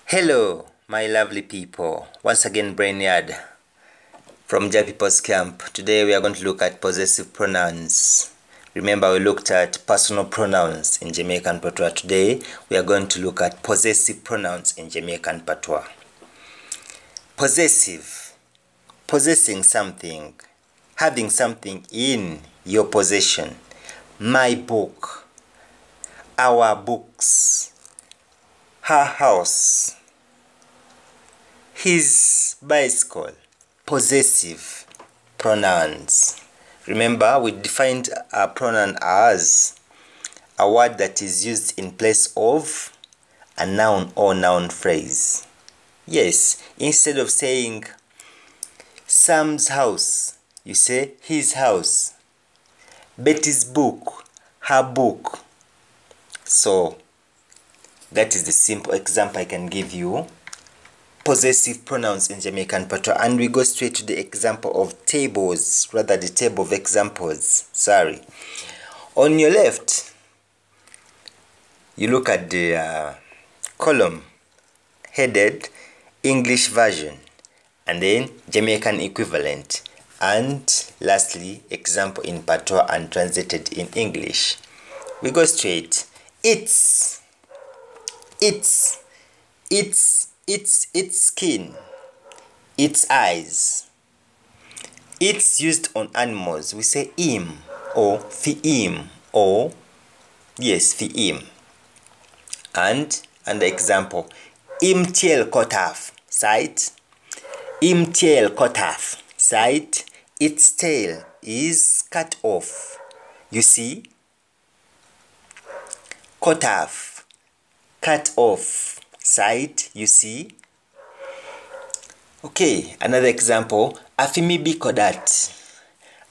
Hello, my lovely people. Once again, Brainyard from Jai People's Camp. Today we are going to look at possessive pronouns. Remember, we looked at personal pronouns in Jamaican Patois. Today we are going to look at possessive pronouns in Jamaican Patois. Possessive, possessing something, having something in your possession. My book, our books, her house, his bicycle. Possessive pronouns. Remember, we defined a pronoun as a word that is used in place of a noun or noun phrase. Yes, instead of saying Sam's house, you say his house. Betty's book, her book. So that is the simple example I can give you. Possessive pronouns in Jamaican Patois, and we go straight to the example of tables, rather the table of examples. Sorry. On your left, you look at the column headed English version, and then Jamaican equivalent, and lastly example in Patois and translated in English. We go straight. Its skin, its eyes. It's used on animals. We say im or fiim or yes, fiim. And the example, im tail cut off, sight. Im tail cut off, sight. Its tail is cut off. You see? Cut off, cut off, sight. You see? Okay, another example, afimi biko dat.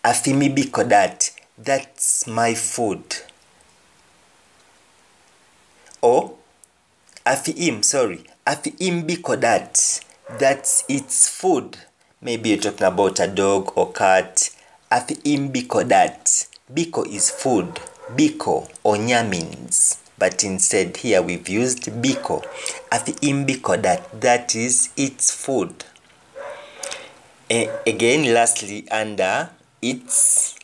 Afimi biko dat. That's my food. Or afiim biko dat. That's its food. Maybe you're talking about a dog or cat. Afiim biko dat. Biko is food. Biko or nyamins. But instead here we've used biko. Afiim biko dat. That is its food. Again, lastly, under its.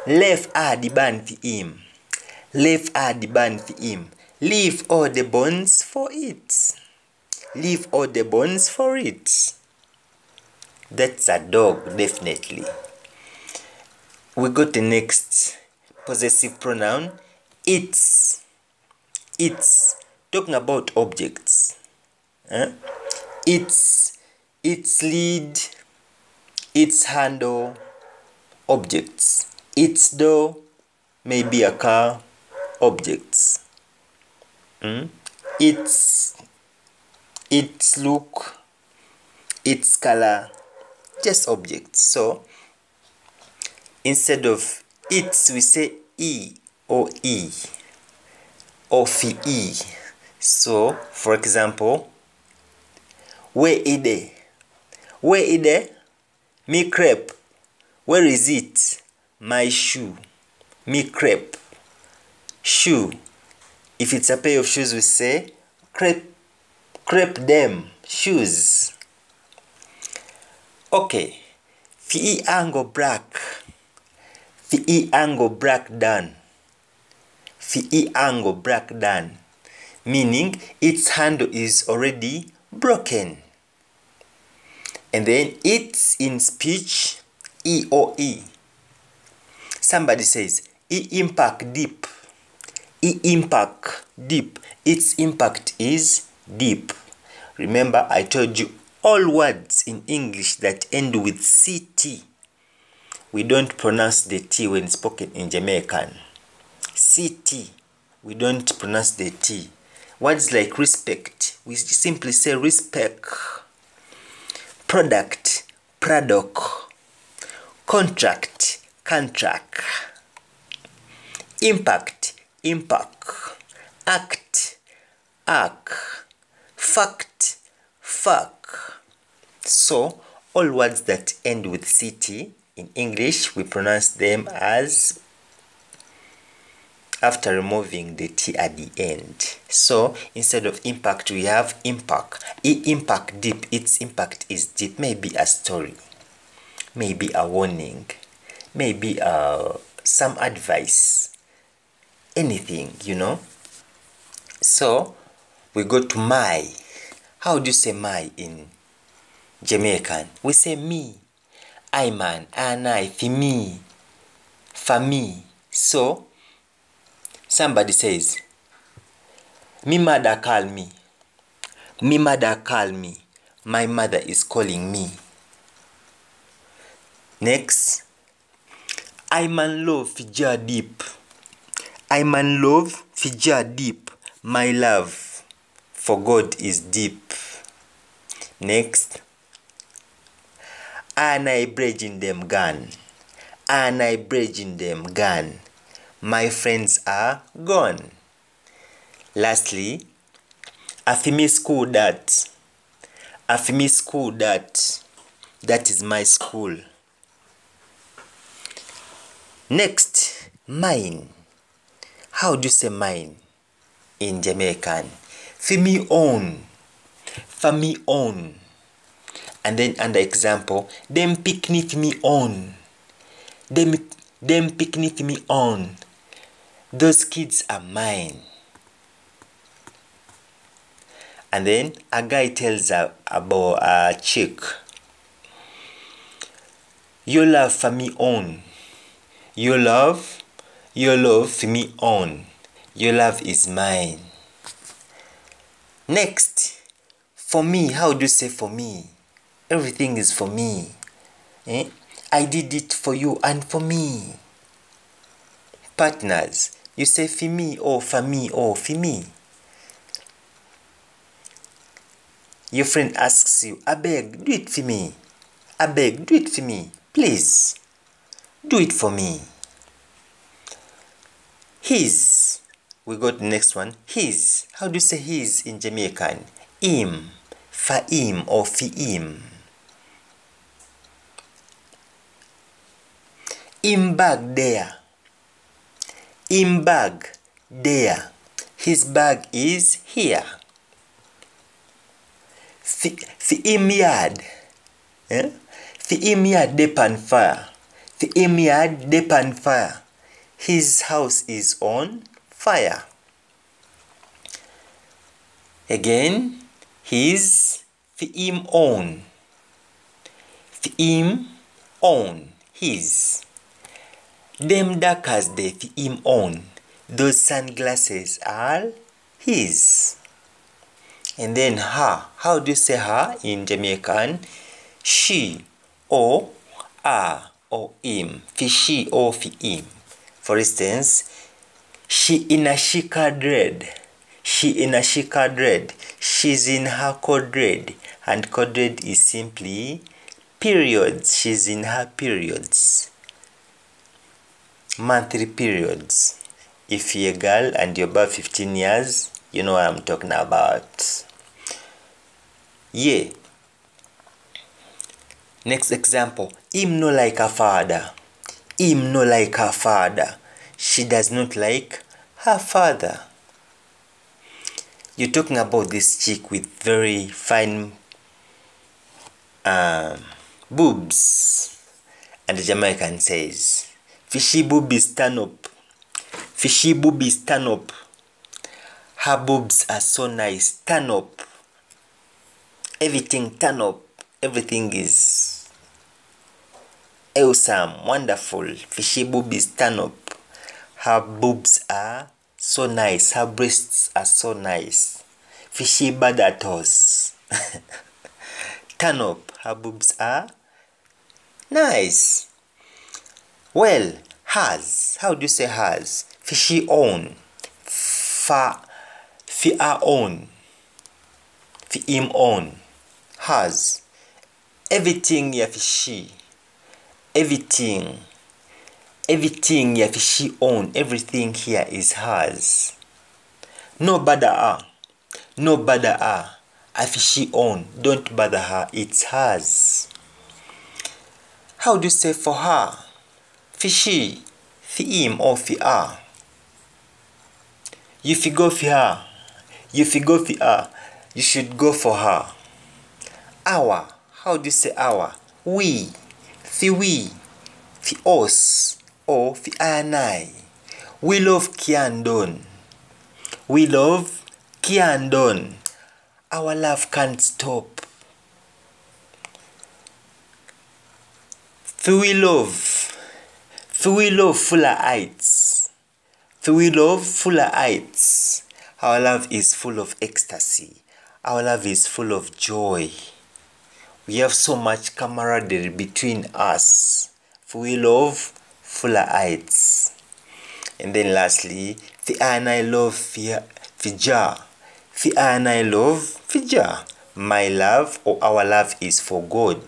Leave the bun for him. Leave the bun for him. Leave all the bones for it. Leave all the bones for it. That's a dog, definitely. We go to the next possessive pronoun. It's. Talking about objects. Its lead, its handle, objects. Its door, maybe a car, objects. Its look, its color, just objects. So instead of its, we say e or fi. So for example, where ide? Where ide? Me crepe. Where is it? My shoe. Me crepe. Shoe. If it's a pair of shoes, we say crepe them. Shoes. Okay. Fi angle black. Fi angle black done. Fi angle black done. Meaning its handle is already broken. And then it's in speech, E or E. Somebody says, E impact deep. E impact deep. Its impact is deep. Remember, I told you all words in English that end with CT. We don't pronounce the T when spoken in Jamaican. CT. We don't pronounce the T. Words like respect, we simply say respect. Product, product. Contract, contract. Impact, impact. Act, act. Fact, fact. So all words that end with CT in English, we pronounce them as after removing the T at the end. So instead of impact, we have impact. Impact deep, its impact is deep. Maybe a story, maybe a warning, maybe some advice, anything, you know. So we go to my. How do you say my in Jamaican? We say me. I man, and I, for me. So somebody says, me mother call me. Me mother call me. My mother is calling me. Next, I man love fija deep. I man love fija deep. My love for God is deep. Next, and I bridging them gun. And I bridging them gun. My friends are gone. Lastly, afimi school that. Afimi school that. That is my school. Next, mine. How do you say mine in Jamaican? For me own. For me own. And then under example, them picnic me on. Them picnic me on. Those kids are mine. And then a guy tells about a chick. Your love for me own. Your love for me own. Your love is mine. Next, for me. How do you say for me? Everything is for me. I did it for you and for me. Partners, you say for me or for me or for me. Your friend asks you, I beg, do it for me. I beg, do it for me. Please, do it for me. His. We go to the next one. His. How do you say his in Jamaican? Him. For him or for him. Him bag there. Him bag there. His bag is here. For him yard. For him yard dip on fire. For him yard dip on fire. His house is on fire. Again, his. For him own. For him own. His. Them dackers they for him own. Those sunglasses are his. And then her. How do you say her in Jamaican? She or her or him. For she or for him. For instance, she in a shika dread. She in a shika dread. She's in her codred. And codred is simply periods. She's in her periods. Monthly periods. If you're a girl and you're about 15 years, you know what I'm talking about. Yeah. Next example. Him no like her father. Him no like her father. She does not like her father. You're talking about this chick with very fine boobs. And the Jamaican says, fishy boobies stand up. Fishy boobies stand up. Her boobs are so nice. Stand up. Everything turn up. Everything is awesome, wonderful. Fishy boobies stand up. Her boobs are so nice. Her breasts are so nice. Fishy badatos. Turn up. Her boobs are nice. Well, hers. How do you say hers? Fishy own. For her own. For him own. Hers. Everything ya fishy. Everything ya fishy own. Everything here is hers. No bother her. No bother her. A fishy own. Don't bother her. It's hers. How do you say for her? Fishy. For him or for her. You fi go for her. You fi go for her. You should go for her. Our. How do you say our? We. Fi we. Fi us. Or fi I and I. We love Kiandon. We love Kiandon. Our love can't stop. Fi we love. Fi we love full of heights. Fi we love full of heights. Our love is full of ecstasy. Our love is full of joy. We have so much camaraderie between us. Fi we love full of heights. And then lastly, fi I and I love fi Jah. Fi I and I love fi Jah. My love or our love is for God.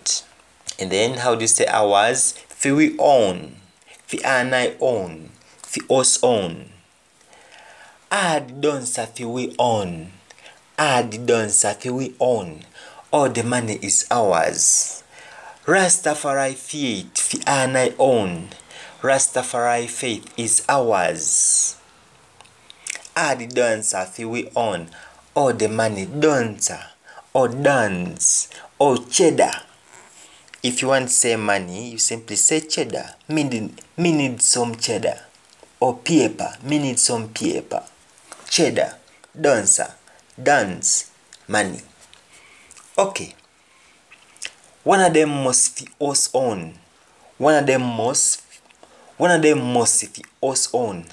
And then how do you say ours? Fi we own. Fi I and I own. Fi us own. Add dancer fi we own. Add dancer fi we own. All the money is ours. Rastafari faith fi I and I own. Rastafari faith is ours. Add dancer fi we own. All the money dancer or dance or cheddar. If you want to say money, you simply say cheddar. Me need some cheddar. Or paper. Me need some paper. Cheddar. Dancer. Dance. Money. Okay. One of them must fi us own. One of them must fi us own.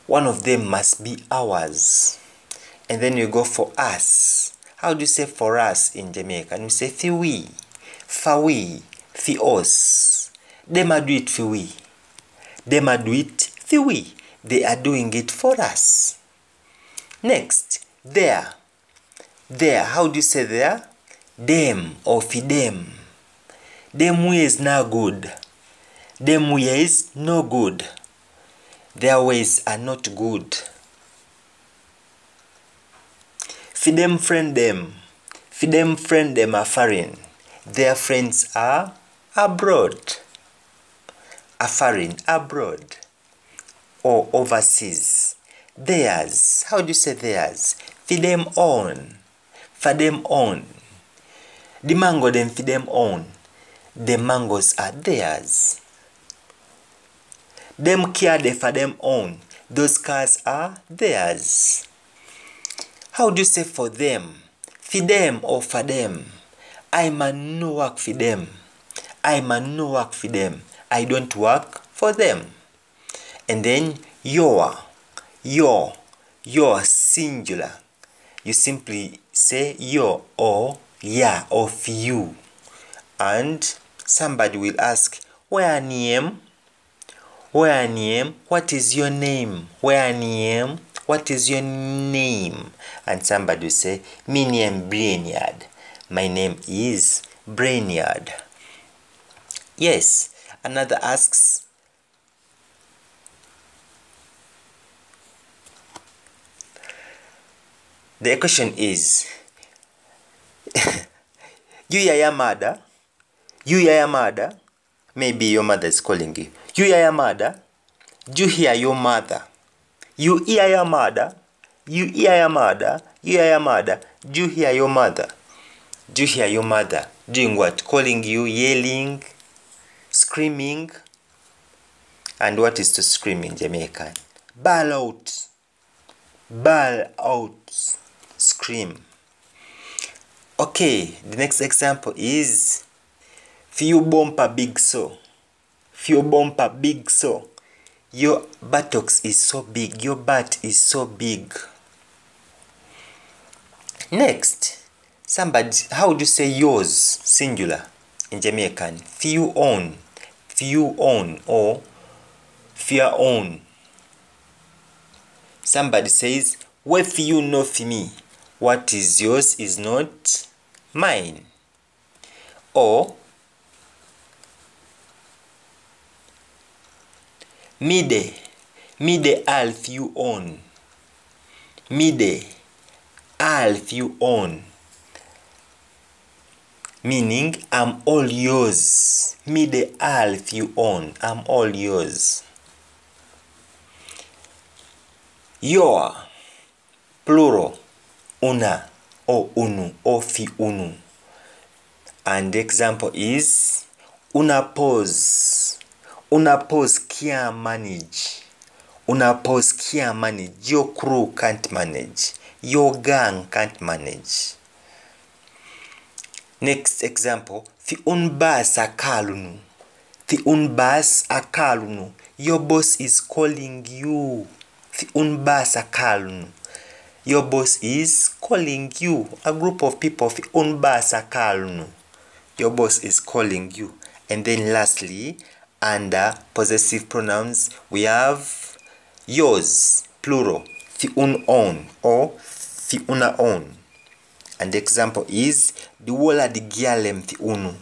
One of them must be ours. And then you go for us. How do you say for us in Jamaica? And you say fi we. For we. Fi us. Them a do it fi we. Them a do it fi we. They are doing it for us. Next. There. There. How do you say there? Them or fi them. Them ways no good. Them ways no good. Their ways are not good. Fi them friend them. Fi them friend them are foreign. Their friends are abroad. A foreign, abroad. Or overseas. Theirs. How do you say theirs? Fi them own. For them own. The mango them fi them own. The mangoes are theirs. Them car they for them own. Those cars are theirs. How do you say for them? For them or for them? I man no work for them. I man no work for them. I don't work for them. And then your singular. You simply say your or ya of you. And somebody will ask, where name? Where name? What is your name? Where name? What is your name? And somebody will say, me name Brainyard. My name is Brainyard. Yes. Another asks, the question is, you hear your mother? You hear your mother? Maybe your mother is calling you. You hear your mother? Do you hear your mother? You hear your mother? You hear your mother? You hear your mother? Do you hear your mother? Do you hear your mother? Doing what? Calling you, yelling, screaming. And what is to scream in Jamaican? Bawl out. Bawl out. Scream. Okay, the next example is few bumper big so. Few bumper big so. Your buttocks is so big. Your butt is so big. Next, somebody, how do you say yours? Singular in Jamaican. Few own. Few own or fear own. Somebody says, what few know for me? What is yours is not mine. Or mide all few own. Mide all few own. Meaning I'm all yours. Mide all few own. I'm all yours. Your. Plural, una or unu or fi unu. And the example is una pose. Una pose can't manage. Una pose can't manage. Your crew can't manage. Your gang can't manage. Next example, fi un bas akalunu. Fi un bas akalunu. Your boss is calling you. Fi un bas akalunu. Your boss is calling you. A group of people, fi un bas akalunu. Your boss is calling you. And then lastly, under possessive pronouns, we have yours, plural, fi un own or fi una own. And the example is the wola di gyalem fi unu.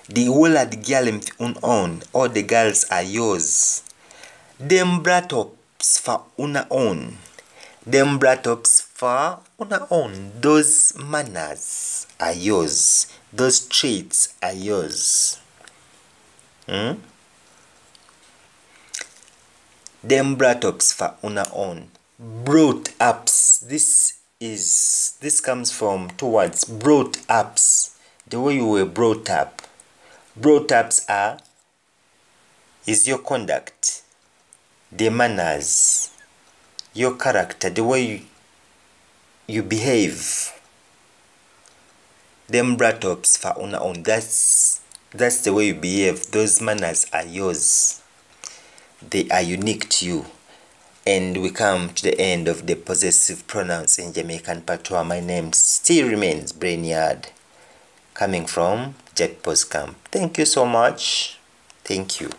The wola di gyalem fi un own, all the girls are yours. Them brat ups for una own. Them brat ups for una own. Those manners are yours. Those traits are yours. Them brat ups for una own. Brought ups. This comes from two words. Brought ups. The way you were brought up. Brought ups is your conduct, the manners, your character, the way you behave. Them brought ups for una own. That's the way you behave. Those manners are yours. They are unique to you. And we come to the end of the possessive pronouns in Jamaican patois. My name still remains Brainyard, coming from Jet Post Camp. Thank you so much. Thank you.